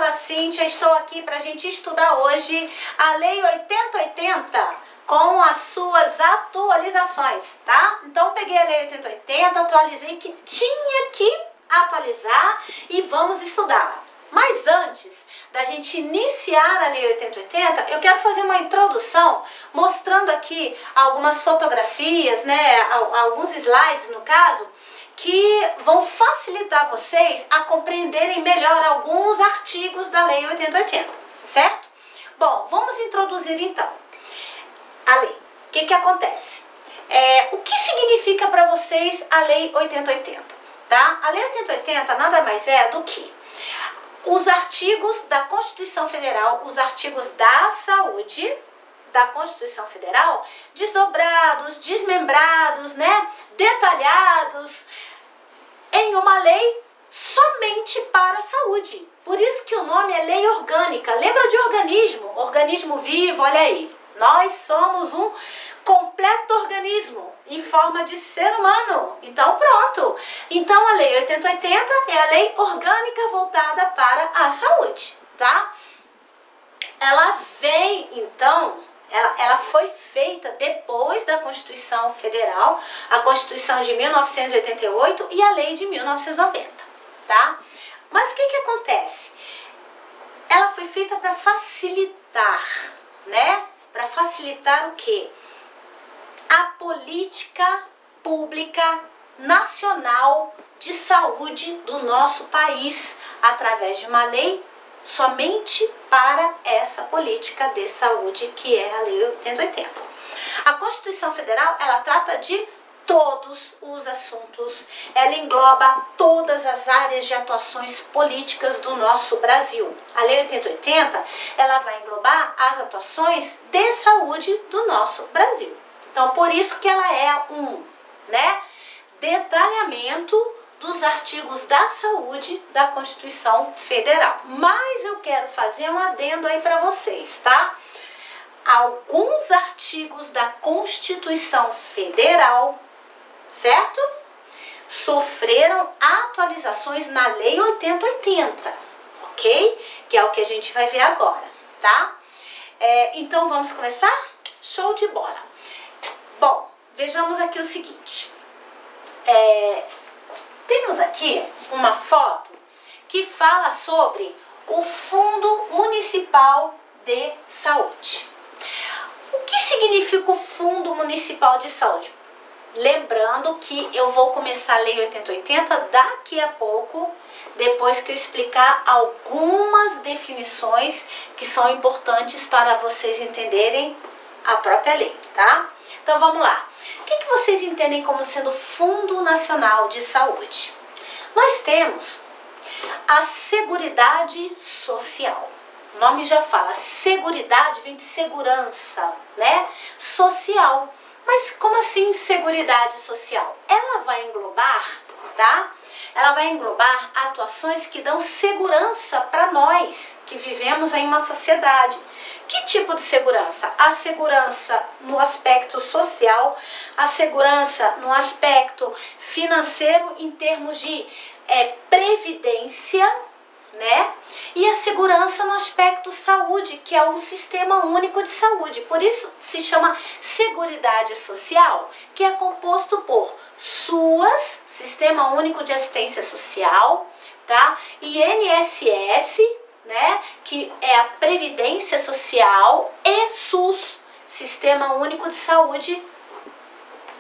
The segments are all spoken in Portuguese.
professora Cíntia, estou aqui para a gente estudar hoje a Lei 8080 com as suas atualizações, tá? Então peguei a Lei 8080, atualizei o que tinha que atualizar e vamos estudá-la. Mas antes da gente iniciar a Lei 8080, eu quero fazer uma introdução mostrando aqui algumas fotografias, né, alguns slides no caso, que vão facilitar vocês a compreenderem melhor alguns artigos da Lei 8080, certo? Bom, vamos introduzir então a lei. O que acontece? O que significa para vocês a Lei 8080, tá? A Lei 8080 nada mais é do que os artigos da Constituição Federal, os artigos da saúde da Constituição Federal, desdobrados, desmembrados, né, detalhados em uma lei somente para a saúde. Por isso que o nome é lei orgânica. Lembra de organismo? Organismo vivo, olha aí. Nós somos um completo organismo em forma de ser humano. Então pronto. Então a lei 8080 é a lei orgânica voltada para a saúde, tá? Ela vem então, ela foi feita depois da Constituição Federal, a Constituição de 1988 e a Lei de 1990, tá? Mas o que acontece? Ela foi feita para facilitar, né? Para facilitar o quê? A política pública nacional de saúde do nosso país, através de uma lei somente para essa política de saúde, que é a Lei 8080. A Constituição Federal, ela trata de todos os assuntos, ela engloba todas as áreas de atuações políticas do nosso Brasil. A Lei 8080, ela vai englobar as atuações de saúde do nosso Brasil. Então, por isso que ela é um, né, detalhamento dos artigos da saúde da Constituição Federal. Mas eu quero fazer um adendo aí para vocês, tá? Alguns artigos da Constituição Federal, certo? Sofreram atualizações na Lei 8080, ok? Que é o que a gente vai ver agora, tá? Então vamos começar? Show de bola! Bom, vejamos aqui o seguinte. Temos aqui uma foto que fala sobre o Fundo Municipal de Saúde. O que significa o Fundo Municipal de Saúde? Lembrando que eu vou começar a Lei 8080 daqui a pouco, depois que eu explicar algumas definições que são importantes para vocês entenderem a própria lei, tá? Então vamos lá. O que vocês entendem como sendo Fundo Nacional de Saúde? Nós temos a Seguridade Social. O nome já fala, seguridade vem de segurança, né? Social. Mas como assim Seguridade Social? Ela vai englobar, tá? Ela vai englobar atuações que dão segurança para nós que vivemos em uma sociedade. Que tipo de segurança? A segurança no aspecto social, a segurança no aspecto financeiro em termos de previdência, né? E a segurança no aspecto saúde, que é o Sistema Único de Saúde. Por isso se chama Seguridade Social, que é composto por SUAS, Sistema Único de Assistência Social, tá? E INSS, né, que é a Previdência Social, e SUS, Sistema Único de Saúde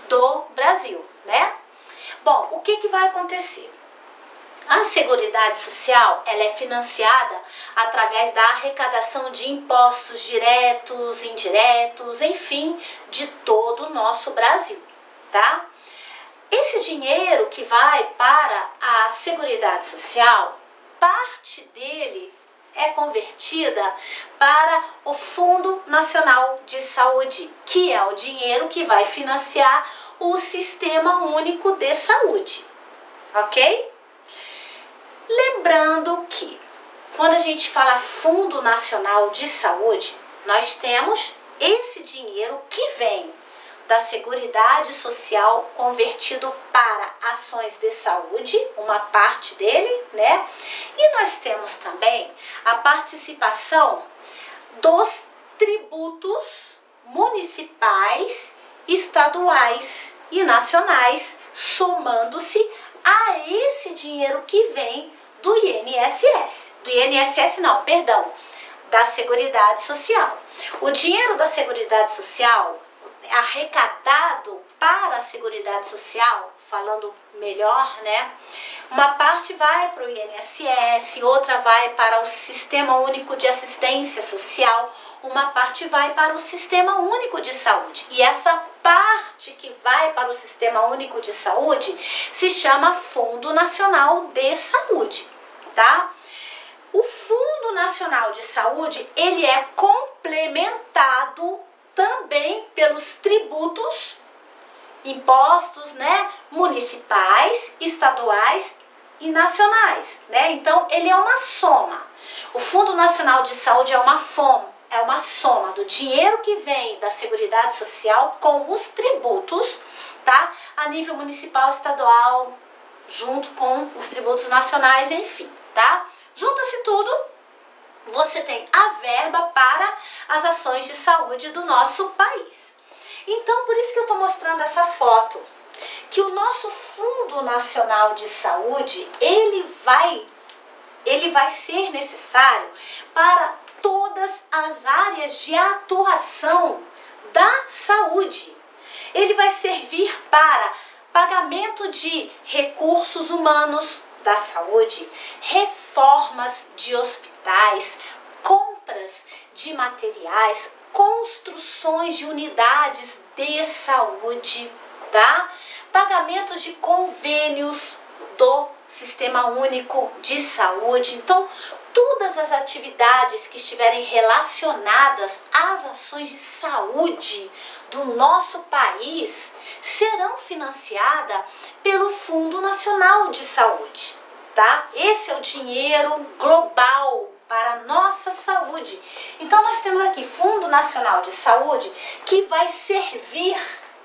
do Brasil, né? Bom, o que vai acontecer? A Seguridade Social, ela é financiada através da arrecadação de impostos diretos, indiretos, enfim, de todo o nosso Brasil, tá? Esse dinheiro que vai para a Seguridade Social, parte dele é convertida para o Fundo Nacional de Saúde, que é o dinheiro que vai financiar o Sistema Único de Saúde, ok? Lembrando que quando a gente fala Fundo Nacional de Saúde, nós temos esse dinheiro que vem da Seguridade Social convertido para ações de saúde, uma parte dele, né? E nós temos também a participação dos tributos municipais, estaduais e nacionais, somando-se a esse dinheiro que vem do INSS. Do INSS não, perdão, da Seguridade Social. O dinheiro da Seguridade Social arrecadado para a Seguridade Social, falando melhor, né? Uma parte vai para o INSS, outra vai para o Sistema Único de Assistência Social, uma parte vai para o Sistema Único de Saúde. E essa parte que vai para o Sistema Único de Saúde se chama Fundo Nacional de Saúde, tá? O Fundo Nacional de Saúde, ele é complementado também pelos tributos, impostos, né, municipais, estaduais e nacionais, né? Então, ele é uma soma. O Fundo Nacional de Saúde é uma soma do dinheiro que vem da Seguridade Social com os tributos, tá? A nível municipal, estadual, junto com os tributos nacionais, enfim, tá? Junta-se tudo, você tem a verba para as ações de saúde do nosso país. Então, por isso que eu estou mostrando essa foto, que o nosso Fundo Nacional de Saúde, ele vai ser necessário para todas as áreas de atuação da saúde. Ele vai servir para pagamento de recursos humanos da saúde, reformas de hospitais, compras de materiais, construções de unidades de saúde, tá? Pagamentos de convênios do Sistema Único de Saúde. Então, todas as atividades que estiverem relacionadas às ações de saúde do nosso país serão financiadas pelo Fundo Nacional de Saúde, tá? Esse é o dinheiro global para a nossa saúde. Então, nós temos aqui Fundo Nacional de Saúde, que vai servir,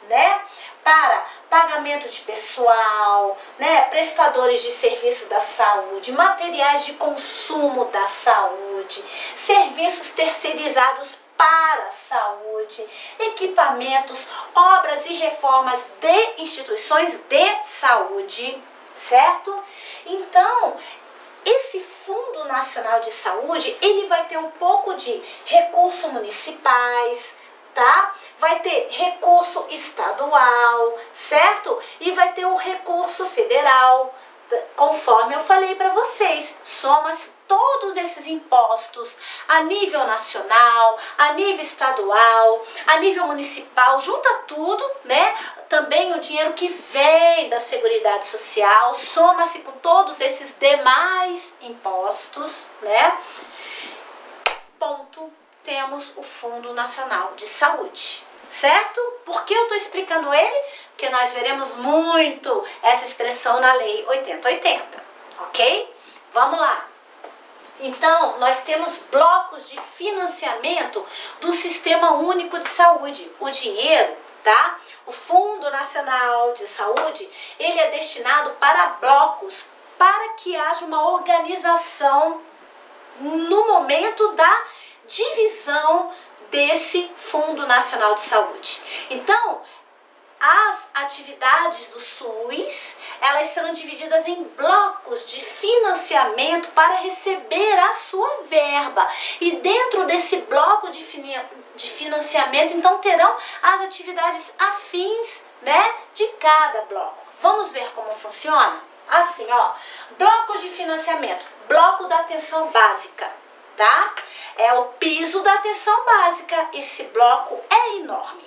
né, para pagamento de pessoal, né, prestadores de serviço da saúde, materiais de consumo da saúde, serviços terceirizados para a saúde, equipamentos, obras e reformas de instituições de saúde, certo? Então, esse Fundo Nacional de Saúde, ele vai ter um pouco de recursos municipais, tá? Vai ter recurso estadual, certo? E vai ter o recurso federal, conforme eu falei para vocês. Soma-se todos esses impostos a nível nacional, a nível estadual, a nível municipal, junta tudo, né? Também o dinheiro que vem da Seguridade Social, soma-se com todos esses demais impostos, né? Ponto. Temos o Fundo Nacional de Saúde, certo? Por que eu estou explicando ele? Porque nós veremos muito essa expressão na Lei 8080, ok? Vamos lá. Então, nós temos blocos de financiamento do Sistema Único de Saúde. O dinheiro, tá? O Fundo Nacional de Saúde, ele é destinado para blocos, para que haja uma organização no momento da divisão desse Fundo Nacional de Saúde. Então, as atividades do SUS, elas serão divididas em blocos de financiamento para receber a sua verba. E dentro desse bloco de financiamento, então, terão as atividades afins, né, de cada bloco. Vamos ver como funciona? Assim, ó, bloco de financiamento, bloco da atenção básica, tá? É o piso da atenção básica. Esse bloco é enorme,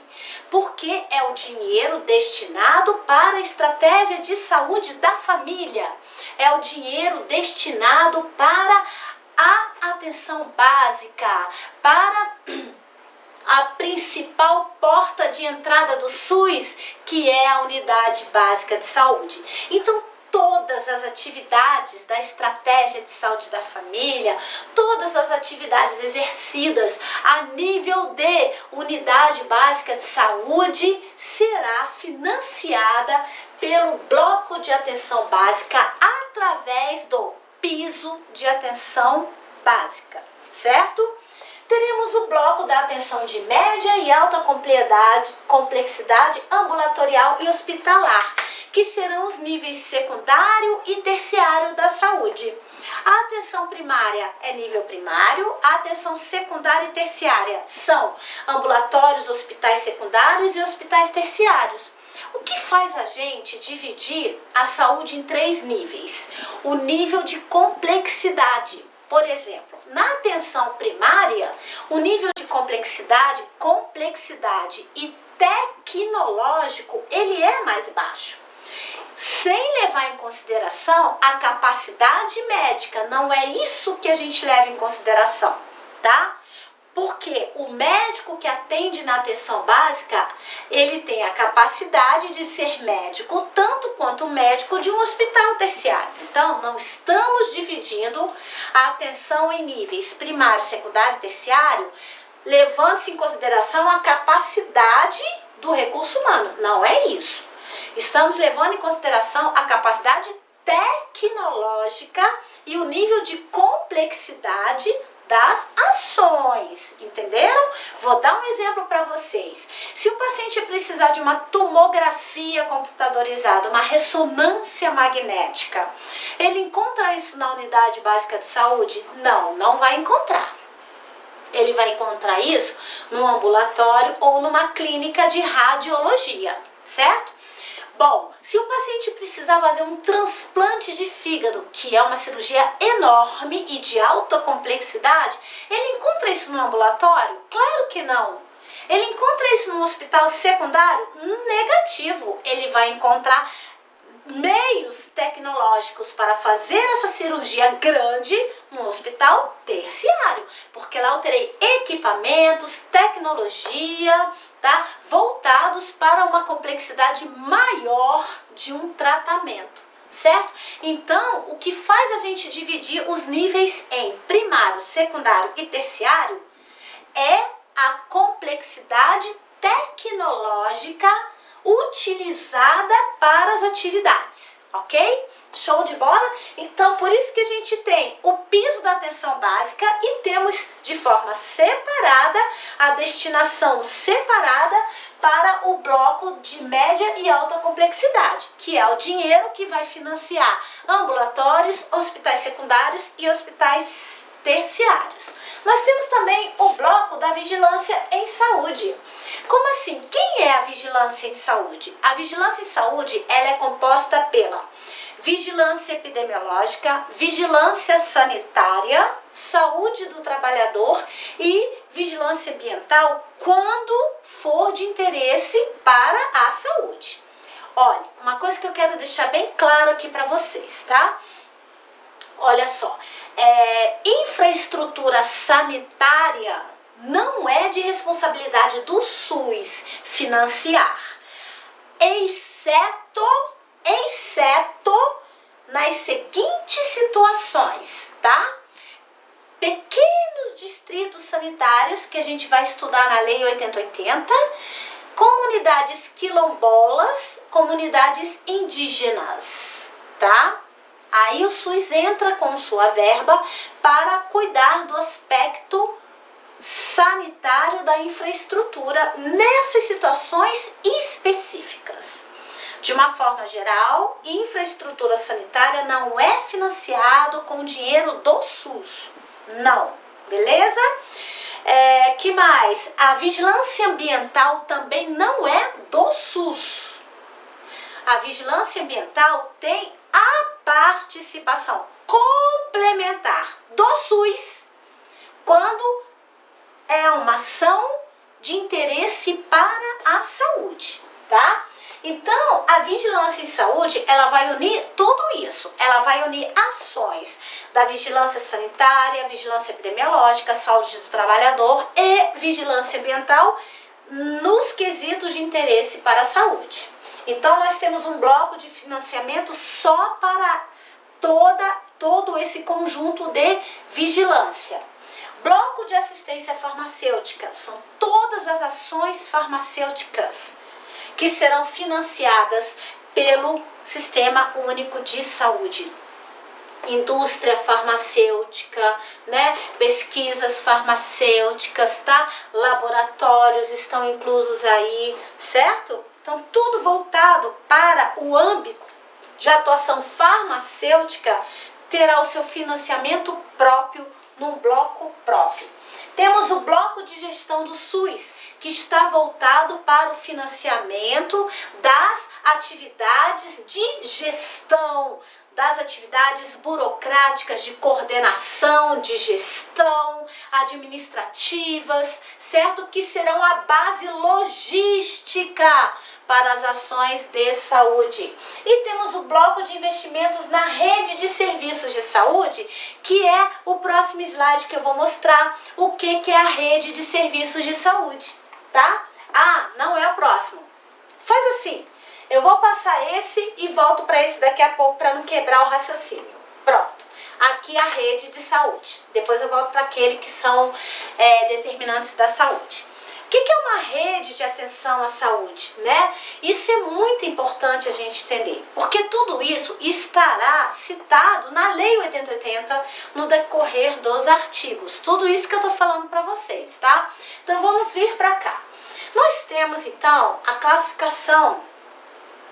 porque é o dinheiro destinado para a estratégia de saúde da família. É o dinheiro destinado para a atenção básica, para a principal porta de entrada do SUS, que é a Unidade Básica de Saúde. Então, todas as atividades da estratégia de saúde da família, todas as atividades exercidas a nível de unidade básica de saúde será financiada pelo bloco de atenção básica através do piso de atenção básica, certo? Teremos o bloco da atenção de média e alta complexidade ambulatorial e hospitalar, que serão os níveis secundário e terciário da saúde. A atenção primária é nível primário, a atenção secundária e terciária são ambulatórios, hospitais secundários e hospitais terciários. O que faz a gente dividir a saúde em 3 níveis? O nível de complexidade. Por exemplo, na atenção primária, o nível de complexidade e tecnológico, ele é mais baixo. Sem levar em consideração a capacidade médica, não é isso que a gente leva em consideração, tá? Porque o médico que atende na atenção básica, ele tem a capacidade de ser médico tanto quanto o médico de um hospital terciário. Então, não estamos dividindo a atenção em níveis primário, secundário e terciário, levando-se em consideração a capacidade do recurso humano. Não é isso. Estamos levando em consideração a capacidade tecnológica e o nível de complexidade das ações, entenderam? Vou dar um exemplo para vocês. Se o paciente precisar de uma tomografia computadorizada, uma ressonância magnética, ele encontra isso na unidade básica de saúde? Não, não vai encontrar. Ele vai encontrar isso no ambulatório ou numa clínica de radiologia, certo? Bom, se o paciente precisar fazer um transplante de fígado, que é uma cirurgia enorme e de alta complexidade, ele encontra isso no ambulatório? Claro que não. Ele encontra isso no hospital secundário? Negativo. Ele vai encontrar meios tecnológicos para fazer essa cirurgia grande no hospital terciário, porque lá eu terei equipamentos, tecnologia, tá, voltados para uma complexidade maior de um tratamento, certo? Então, o que faz a gente dividir os níveis em primário, secundário e terciário é a complexidade tecnológica utilizada para as atividades, ok? Show de bola? Então, por isso que a gente tem o piso da atenção básica e temos de forma separada a destinação separada para o bloco de média e alta complexidade, que é o dinheiro que vai financiar ambulatórios, hospitais secundários e hospitais terciários. Nós temos também o bloco da vigilância em saúde. Como assim? Quem é a vigilância em saúde? A vigilância em saúde ela é composta pela vigilância epidemiológica, vigilância sanitária, saúde do trabalhador e vigilância ambiental quando for de interesse para a saúde. Olha, uma coisa que eu quero deixar bem claro aqui para vocês, tá? Olha só, infraestrutura sanitária não é de responsabilidade do SUS financiar, exceto nas seguintes situações, tá? Pequenos distritos sanitários, que a gente vai estudar na Lei 8080, comunidades quilombolas, comunidades indígenas, tá? Aí o SUS entra com sua verba para cuidar do aspecto sanitário da infraestrutura nessas situações específicas. De uma forma geral, infraestrutura sanitária não é financiado com dinheiro do SUS. Não, beleza? Que mais? A vigilância ambiental também não é do SUS. A vigilância ambiental tem a participação complementar do SUS quando é uma ação de interesse para a saúde, tá? Então, a vigilância em saúde, ela vai unir tudo isso. Ela vai unir ações da vigilância sanitária, vigilância epidemiológica, saúde do trabalhador e vigilância ambiental nos quesitos de interesse para a saúde. Então nós temos um bloco de financiamento só para todo esse conjunto de vigilância. Bloco de assistência farmacêutica são todas as ações farmacêuticas que serão financiadas pelo Sistema Único de Saúde. Indústria farmacêutica, né? Pesquisas farmacêuticas, tá? Laboratórios estão inclusos aí, certo? Então, tudo voltado para o âmbito de atuação farmacêutica terá o seu financiamento próprio num bloco próprio. Temos o bloco de gestão do SUS, que está voltado para o financiamento das atividades de gestão, das atividades burocráticas de coordenação, de gestão, administrativas, certo? Que serão a base logística para as ações de saúde. E temos o bloco de investimentos na rede de serviços de saúde, que é o próximo slide que eu vou mostrar o que é a rede de serviços de saúde, tá? Ah, não é o próximo. Faz assim. Eu vou passar esse e volto para esse daqui a pouco para não quebrar o raciocínio. Pronto. Aqui a rede de saúde. Depois eu volto para aquele que são determinantes da saúde. O que é uma rede de atenção à saúde, né? Isso é muito importante a gente entender, porque tudo isso estará citado na Lei 8080 no decorrer dos artigos. Tudo isso que eu tô falando para vocês, tá? Então vamos vir para cá. Nós temos então a classificação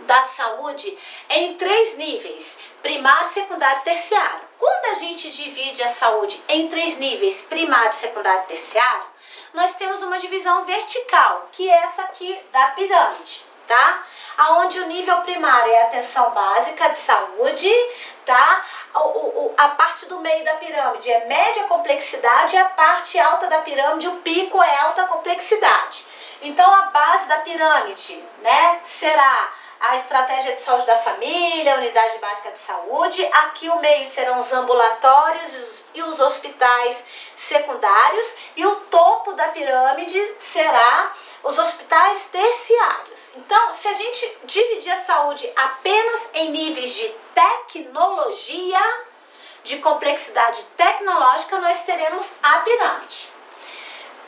da saúde em 3 níveis: primário, secundário e terciário. Quando a gente divide a saúde em 3 níveis, primário, secundário e terciário, nós temos uma divisão vertical, que é essa aqui da pirâmide, tá? Aonde o nível primário é a atenção básica de saúde, tá? A parte do meio da pirâmide é média complexidade e a parte alta da pirâmide, o pico, é alta complexidade. Então a base da pirâmide, né, será a estratégia de saúde da família, a unidade básica de saúde. Aqui o meio serão os ambulatórios e os hospitais secundários. E o topo da pirâmide será os hospitais terciários. Então, se a gente dividir a saúde apenas em níveis de tecnologia, de complexidade tecnológica, nós teremos a pirâmide.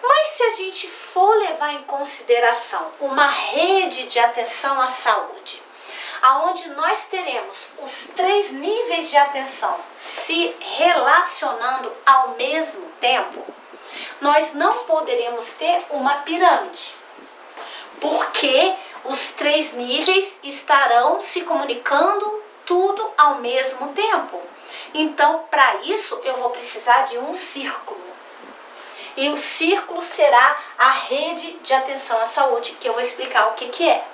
Mas se a gente for levar em consideração uma rede de atenção à saúde, aonde nós teremos os 3 níveis de atenção se relacionando ao mesmo tempo, nós não poderemos ter uma pirâmide, porque os 3 níveis estarão se comunicando tudo ao mesmo tempo. Então, para isso, eu vou precisar de um círculo. E o círculo será a rede de atenção à saúde, que eu vou explicar o que é,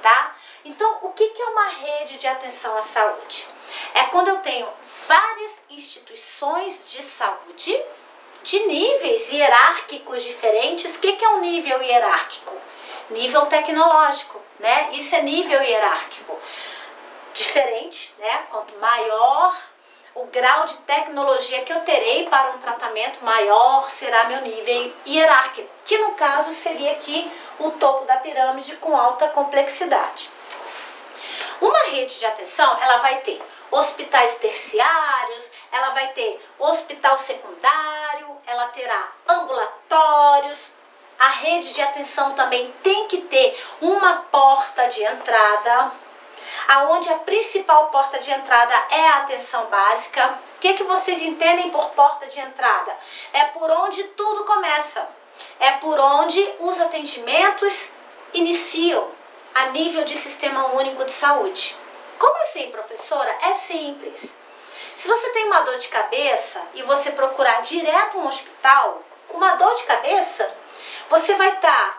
tá? Então, o que é uma rede de atenção à saúde? É quando eu tenho várias instituições de saúde de níveis hierárquicos diferentes. O que é um nível hierárquico? Nível tecnológico, né? Isso é nível hierárquico. Diferente, né? Quanto maior o grau de tecnologia que eu terei para um tratamento, maior será meu nível hierárquico, que no caso seria aqui o topo da pirâmide com alta complexidade. Uma rede de atenção, ela vai ter hospitais terciários, ela vai ter hospital secundário, ela terá ambulatórios. A rede de atenção também tem que ter uma porta de entrada, aonde a principal porta de entrada é a atenção básica. O que vocês entendem por porta de entrada? É por onde tudo começa, é por onde os atendimentos iniciam a nível de Sistema Único de Saúde. Como assim, professora? É simples. Se você tem uma dor de cabeça e você procurar direto um hospital com uma dor de cabeça, você vai estar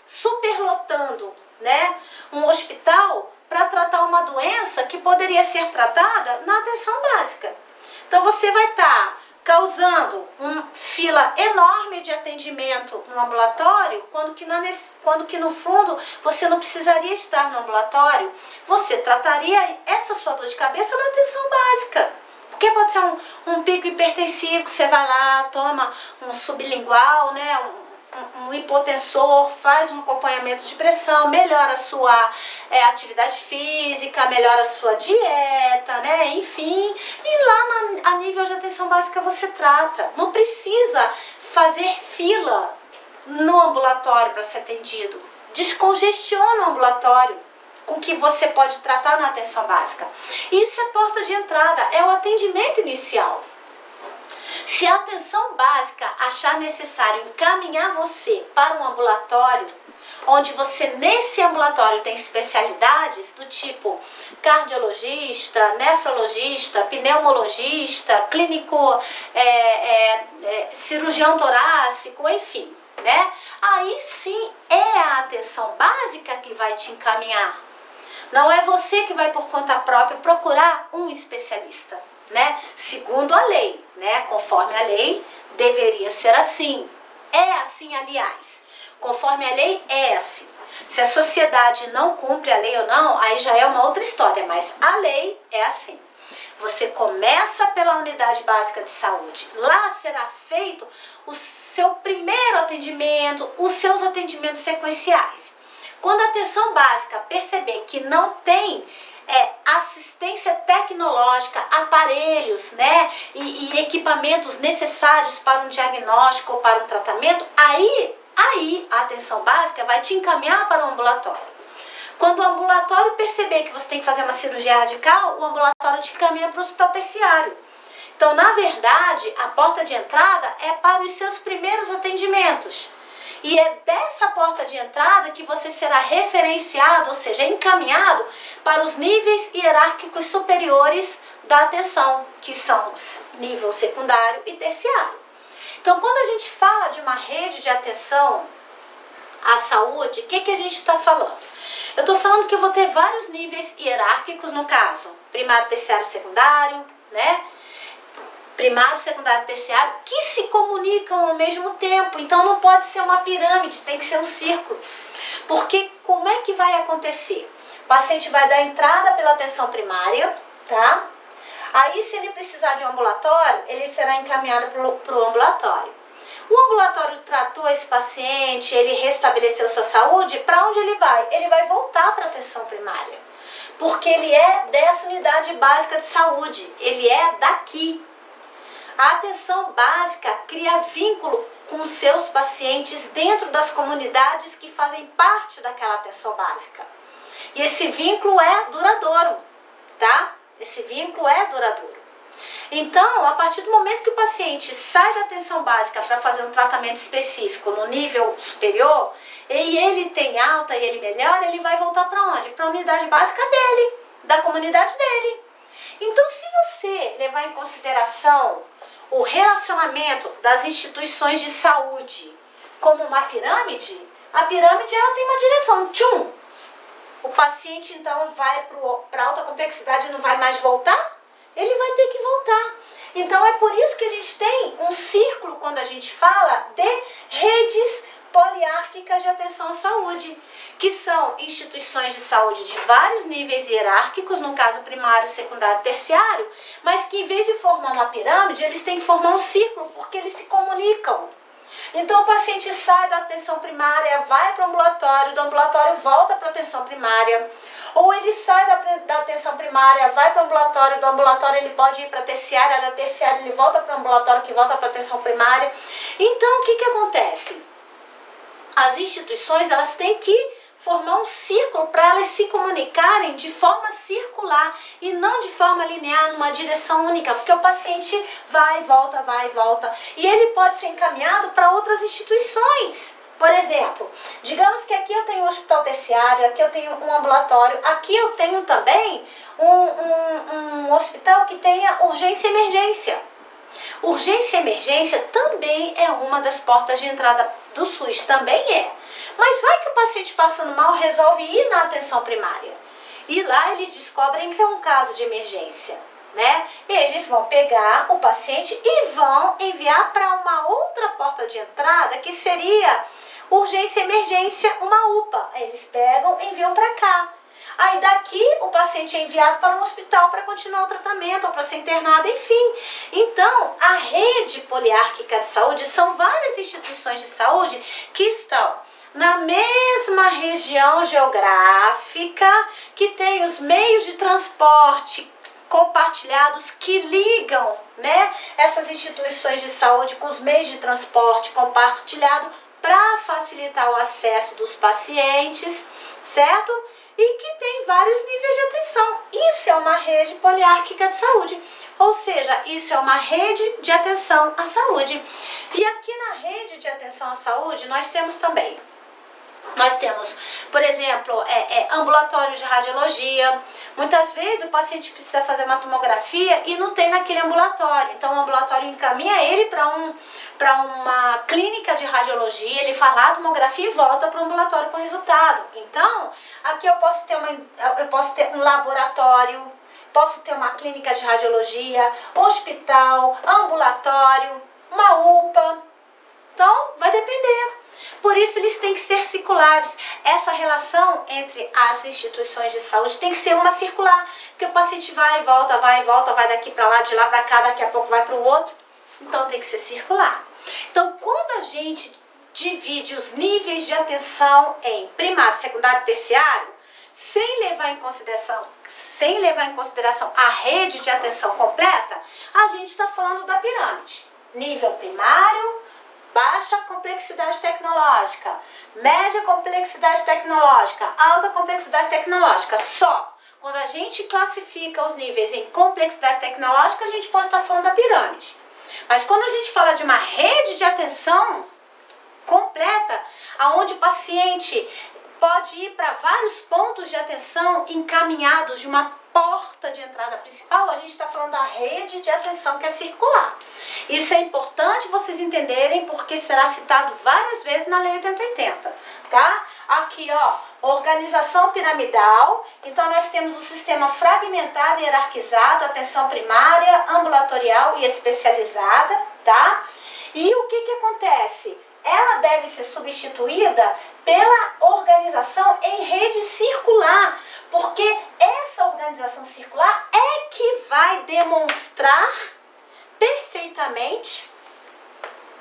superlotando, né, um hospital para tratar uma doença que poderia ser tratada na atenção básica. Então você vai estar causando uma fila enorme de atendimento no ambulatório, quando que no fundo você não precisaria estar no ambulatório, você trataria essa sua dor de cabeça na atenção básica. Porque pode ser um pico hipertensivo que você vai lá, toma um sublingual, né, um hipotensor, faz um acompanhamento de pressão, melhora a sua atividade física, melhora a sua dieta, né? Enfim, e lá a nível de atenção básica você trata. Não precisa fazer fila no ambulatório para ser atendido. Descongestiona o ambulatório com que você pode tratar na atenção básica. Isso é a porta de entrada, é o atendimento inicial. Se a atenção básica achar necessário encaminhar você para um ambulatório, onde você nesse ambulatório tem especialidades do tipo cardiologista, nefrologista, pneumologista, clínico, cirurgião torácico, enfim, né? Aí sim é a atenção básica que vai te encaminhar. Não é você que vai por conta própria procurar um especialista, né? Segundo a lei, né? Conforme a lei, deveria ser assim. É assim, aliás. Conforme a lei, é assim. Se a sociedade não cumpre a lei ou não, aí já é uma outra história, mas a lei é assim. Você começa pela unidade básica de saúde. Lá será feito o seu primeiro atendimento, os seus atendimentos sequenciais. Quando a atenção básica perceber que não tem assistência tecnológica, aparelhos, né, e equipamentos necessários para um diagnóstico ou para um tratamento, aí a atenção básica vai te encaminhar para o ambulatório. Quando o ambulatório perceber que você tem que fazer uma cirurgia radical, o ambulatório te encaminha para o hospital terciário. Então, na verdade, a porta de entrada é para os seus primeiros atendimentos. E é dessa porta de entrada que você será referenciado, ou seja, encaminhado para os níveis hierárquicos superiores da atenção, que são nível secundário e terciário. Então, quando a gente fala de uma rede de atenção à saúde, o que a gente está falando? Eu estou falando que eu vou ter vários níveis hierárquicos, no caso, primário, terciário, secundário, né? Primário, secundário e terciário, que se comunicam ao mesmo tempo. Então não pode ser uma pirâmide, tem que ser um círculo. Porque como é que vai acontecer? O paciente vai dar entrada pela atenção primária, tá? Aí, se ele precisar de um ambulatório, ele será encaminhado para o ambulatório. O ambulatório tratou esse paciente, ele restabeleceu sua saúde, para onde ele vai? Ele vai voltar para a atenção primária. Porque ele é dessa unidade básica de saúde, ele é daqui. A atenção básica cria vínculo com os seus pacientes dentro das comunidades que fazem parte daquela atenção básica. E esse vínculo é duradouro, tá? Esse vínculo é duradouro. Então, a partir do momento que o paciente sai da atenção básica para fazer um tratamento específico no nível superior, e ele tem alta e ele melhora, ele vai voltar para onde? Para a unidade básica dele, da comunidade dele. Então, se você levar em consideração o relacionamento das instituições de saúde como uma pirâmide, a pirâmide ela tem uma direção, tchum! O paciente então vai para alta complexidade e não vai mais voltar? Ele vai ter que voltar. Então é por isso que a gente tem um círculo quando a gente fala de redes poliárquicas de atenção à saúde, que são instituições de saúde de vários níveis hierárquicos, no caso primário, secundário, terciário, mas que em vez de formar uma pirâmide, eles têm que formar um círculo, porque eles se comunicam. Então o paciente sai da atenção primária, vai para o ambulatório, do ambulatório volta para a atenção primária, ou ele sai da atenção primária, vai para o ambulatório, do ambulatório ele pode ir para a terciária, da terciária ele volta para o ambulatório que volta para a atenção primária. Então o que acontece? As instituições elas têm que formar um círculo para elas se comunicarem de forma circular e não de forma linear, numa direção única, porque o paciente vai e volta, e ele pode ser encaminhado para outras instituições. Por exemplo, digamos que aqui eu tenho um hospital terciário, aqui eu tenho um ambulatório, aqui eu tenho também um hospital que tenha urgência e emergência. Urgência e emergência também é uma das portas de entrada do SUS, também é. Mas vai que o paciente passando mal resolve ir na atenção primária. E lá eles descobrem que é um caso de emergência, né? Eles vão pegar o paciente e vão enviar para uma outra porta de entrada, que seria urgência e emergência, uma UPA. Eles pegam e enviam para cá. Aí daqui o paciente é enviado para um hospital para continuar o tratamento ou para ser internado, enfim. Então, a rede poliárquica de saúde são várias instituições de saúde que estão na mesma região geográfica, que tem os meios de transporte compartilhados que ligam, né, essas instituições de saúde com os meios de transporte compartilhado para facilitar o acesso dos pacientes, certo? E que tem vários níveis de atenção. Isso é uma rede poliárquica de saúde, ou seja, isso é uma rede de atenção à saúde. E aqui na rede de atenção à saúde nós temos também, por exemplo, ambulatórios de radiologia. Muitas vezes o paciente precisa fazer uma tomografia e não tem naquele ambulatório. Então o ambulatório encaminha ele para uma clínica de radiologia, ele faz lá a tomografia e volta para o ambulatório com o resultado. Então, aqui eu posso ter um laboratório, posso ter uma clínica de radiologia, hospital, ambulatório, uma UPA. Então, vai depender. Por isso eles têm que ser circulares. Essa relação entre as instituições de saúde tem que ser uma circular, porque o paciente vai e volta, vai daqui para lá, de lá para cá, daqui a pouco vai para o outro. Então tem que ser circular. Então quando a gente divide os níveis de atenção em primário, secundário e terciário, sem levar em consideração a rede de atenção completa, a gente está falando da pirâmide. Nível primário, baixa complexidade tecnológica, média complexidade tecnológica, alta complexidade tecnológica. Só quando a gente classifica os níveis em complexidade tecnológica, a gente pode estar falando da pirâmide. Mas quando a gente fala de uma rede de atenção completa, onde o paciente pode ir para vários pontos de atenção encaminhados de uma porta de entrada principal, a gente está falando da rede de atenção que é circular. Isso é importante vocês entenderem, porque será citado várias vezes na Lei 8080, tá? Aqui, ó, organização piramidal. Então nós temos o sistema fragmentado e hierarquizado, atenção primária, ambulatorial e especializada, tá? E o que acontece? Ela deve ser substituída pela organização em rede circular, porque essa organização circular é que vai demonstrar perfeitamente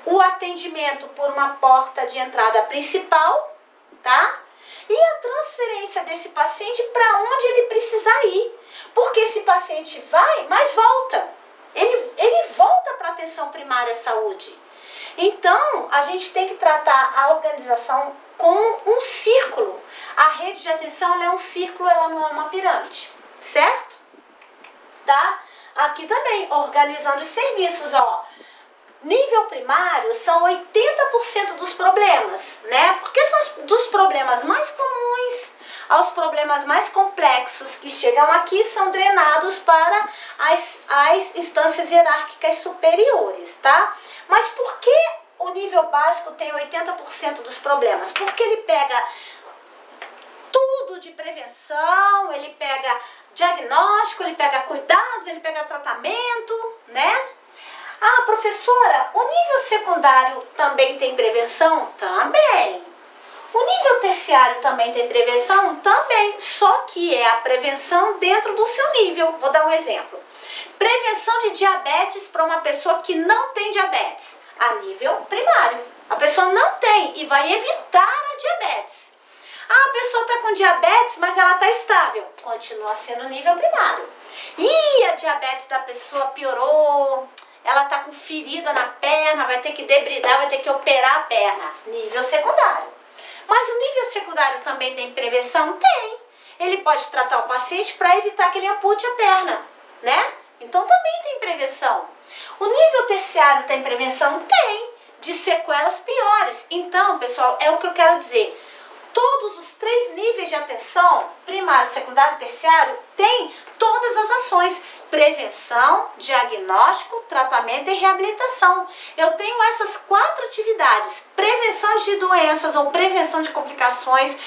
o atendimento por uma porta de entrada principal, tá? E a transferência desse paciente para onde ele precisar ir, porque esse paciente vai, mas volta. Ele volta para a atenção primária à saúde. Então, a gente tem que tratar a organização como um círculo. A rede de atenção, ela é um círculo, ela não é uma pirâmide, certo? Tá? Aqui também, organizando os serviços, ó. Nível primário são 80% dos problemas, né? Porque são dos problemas mais comuns aos problemas mais complexos que chegam aqui, são drenados para as instâncias hierárquicas superiores, tá? Mas por que o nível básico tem 80% dos problemas? Porque ele pega tudo de prevenção, ele pega diagnóstico, ele pega cuidados, ele pega tratamento, né? Ah, professora, o nível secundário também tem prevenção? Também. O nível terciário também tem prevenção? Também. Só que é a prevenção dentro do seu nível. Vou dar um exemplo. Prevenção de diabetes para uma pessoa que não tem diabetes, a nível primário. A pessoa não tem e vai evitar a diabetes. Ah, a pessoa está com diabetes, mas ela está estável. Continua sendo nível primário. E a diabetes da pessoa piorou, ela está com ferida na perna, vai ter que debridar, vai ter que operar a perna. Nível secundário. Mas o nível secundário também tem prevenção? Tem. Ele pode tratar o paciente para evitar que ele ampute a perna, né? Então também tem prevenção. O nível terciário tem prevenção? Tem. De sequelas piores. Então, pessoal, é o que eu quero dizer. Todos os 3 níveis de atenção, primário, secundário e terciário, têm todas as ações: prevenção, diagnóstico, tratamento e reabilitação. Eu tenho essas 4 atividades: prevenção de doenças ou prevenção de complicações,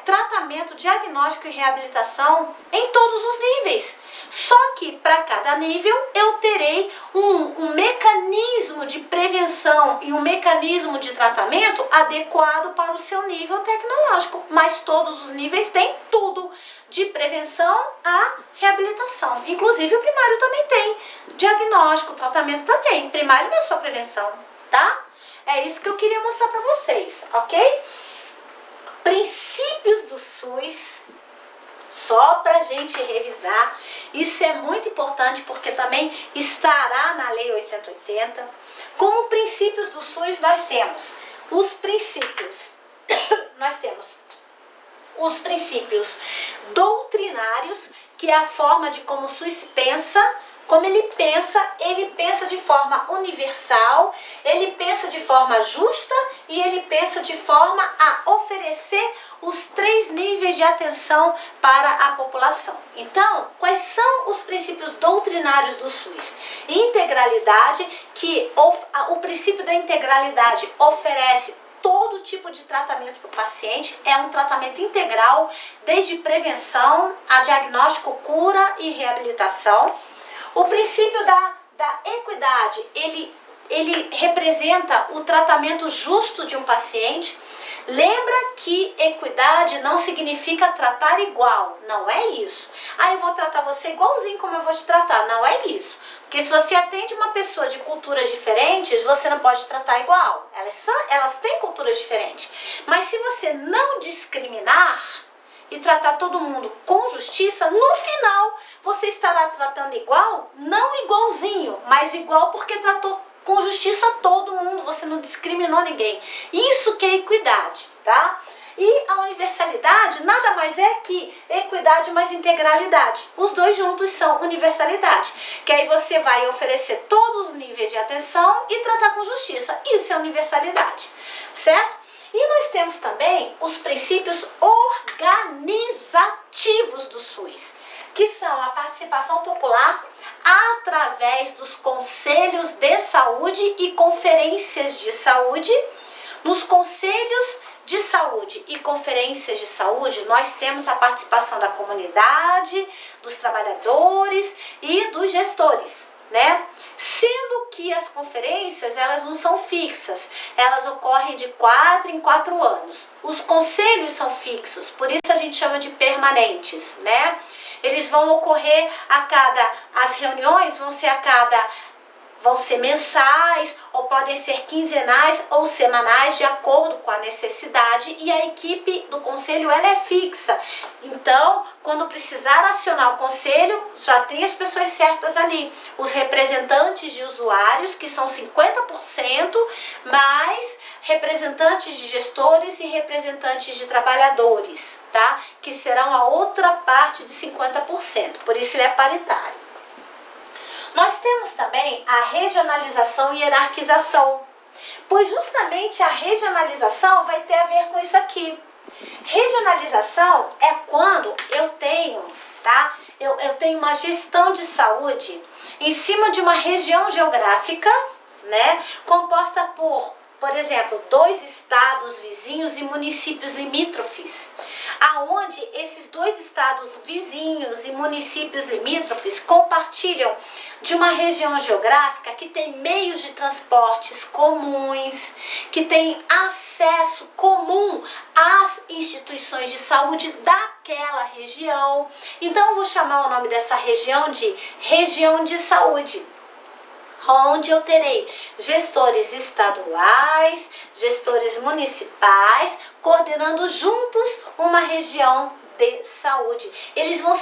tratamento, diagnóstico e reabilitação em todos os níveis. Só que para cada nível eu terei um mecanismo de prevenção e um mecanismo de tratamento adequado para o seu nível tecnológico. Mas todos os níveis têm tudo, de prevenção a reabilitação. Inclusive o primário também tem diagnóstico, tratamento também. Primário não é só prevenção, tá? É isso que eu queria mostrar para vocês, ok? Princípios do SUS, só pra gente revisar. Isso é muito importante porque também estará na Lei 8080. Como princípios do SUS nós temos os princípios, os princípios doutrinários, que é a forma de como o SUS pensa. Como ele pensa de forma universal, ele pensa de forma justa e ele pensa de forma a oferecer os 3 níveis de atenção para a população. Então, quais são os princípios doutrinários do SUS? Integralidade, que o princípio da integralidade oferece todo tipo de tratamento para o paciente, é um tratamento integral, desde prevenção a diagnóstico, cura e reabilitação. O princípio da equidade, ele representa o tratamento justo de um paciente. Lembra que equidade não significa tratar igual, não é isso. Ah, eu vou tratar você igualzinho como eu vou te tratar, não é isso. Porque se você atende uma pessoa de culturas diferentes, você não pode tratar igual. Elas têm culturas diferentes. Mas se você não discriminar e tratar todo mundo com justiça, no final você estará tratando igual, não igualzinho, mas igual porque tratou com justiça todo mundo, você não discriminou ninguém. Isso que é equidade, tá? E a universalidade nada mais é que equidade mais integralidade. Os dois juntos são universalidade, que aí você vai oferecer todos os níveis de atenção e tratar com justiça. Isso é universalidade, certo? E nós temos também os princípios organizativos do SUS, que são a participação popular através dos conselhos de saúde e conferências de saúde. Nos conselhos de saúde e conferências de saúde, nós temos a participação da comunidade, dos trabalhadores e dos gestores, né? Sendo que as conferências, elas não são fixas, elas ocorrem de 4 em 4 anos. Os conselhos são fixos, por isso a gente chama de permanentes, né? Eles vão ocorrer as reuniões vão ser mensais, ou podem ser quinzenais ou semanais, de acordo com a necessidade, e a equipe do conselho ela é fixa. Então, quando precisar acionar o conselho, já tem as pessoas certas ali. Os representantes de usuários, que são 50%, mais representantes de gestores e representantes de trabalhadores, tá? Que serão a outra parte de 50%, por isso ele é paritário. Nós temos também a regionalização e hierarquização, pois justamente a regionalização vai ter a ver com isso aqui. Regionalização é quando eu tenho, tá? Eu tenho uma gestão de saúde em cima de uma região geográfica, né? Composta por exemplo, 2 estados vizinhos e municípios limítrofes, aonde esses 2 estados vizinhos e municípios limítrofes compartilham de uma região geográfica que tem meios de transportes comuns, que tem acesso comum às instituições de saúde daquela região. Então, eu vou chamar o nome dessa região de região de saúde, onde eu terei gestores estaduais, gestores municipais, coordenando juntos uma região de saúde. Eles vão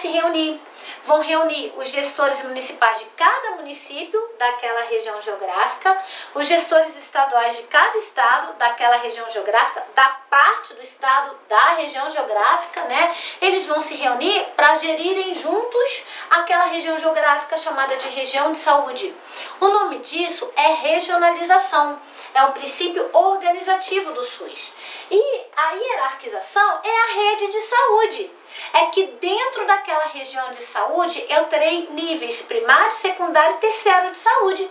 vão reunir os gestores municipais de cada município daquela região geográfica, os gestores estaduais de cada estado daquela região geográfica, da parte do estado da região geográfica, né? Eles vão se reunir para gerirem juntos aquela região geográfica chamada de região de saúde. O nome disso é regionalização, é um princípio organizativo do SUS. E a hierarquização é a rede de saúde. É que dentro daquela região de saúde eu terei níveis primário, secundário e terciário de saúde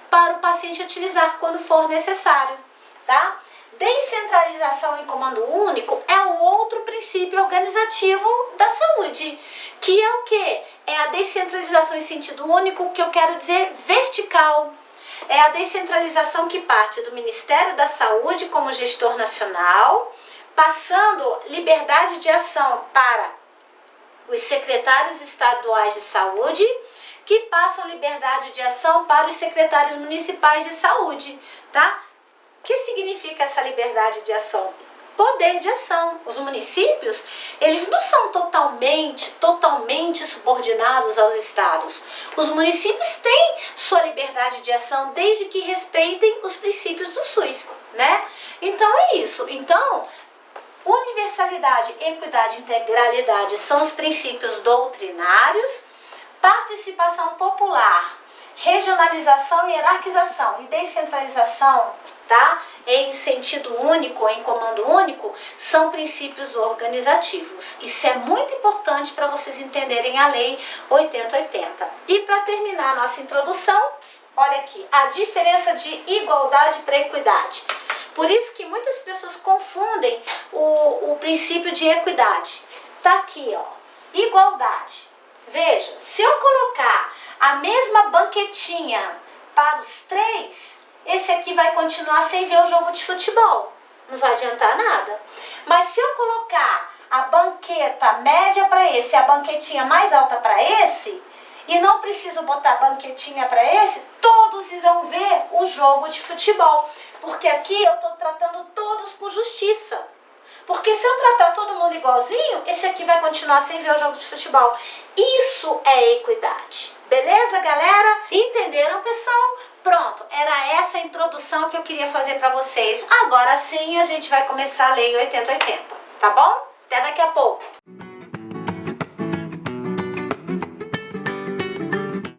para o paciente utilizar quando for necessário, tá? Descentralização em comando único é o outro princípio organizativo da saúde, que é o quê? É a descentralização em sentido único, que eu quero dizer vertical. É a descentralização que parte do Ministério da Saúde como gestor nacional, passando liberdade de ação para o os secretários estaduais de saúde, que passam liberdade de ação para os secretários municipais de saúde, tá? O que significa essa liberdade de ação? Poder de ação. Os municípios, eles não são totalmente subordinados aos estados. Os municípios têm sua liberdade de ação desde que respeitem os princípios do SUS, né? Então é isso. Então, universalidade, equidade e integralidade são os princípios doutrinários. Participação popular, regionalização, hierarquização e descentralização, tá? Em sentido único, em comando único, são princípios organizativos. Isso é muito importante para vocês entenderem a Lei 8080. E para terminar a nossa introdução, olha aqui, a diferença de igualdade para equidade. Por isso que muitas pessoas confundem o princípio de equidade. Tá aqui, ó, igualdade. Veja, se eu colocar a mesma banquetinha para os três, esse aqui vai continuar sem ver o jogo de futebol. Não vai adiantar nada. Mas se eu colocar a banqueta média para esse e a banquetinha mais alta para esse, e não preciso botar a banquetinha para esse, todos irão ver o jogo de futebol. Porque aqui eu estou tratando todos com justiça. Porque se eu tratar todo mundo igualzinho, esse aqui vai continuar sem ver o jogo de futebol. Isso é equidade. Beleza, galera? Entenderam, pessoal? Pronto, era essa a introdução que eu queria fazer para vocês. Agora sim a gente vai começar a Lei 8080, tá bom? Até daqui a pouco.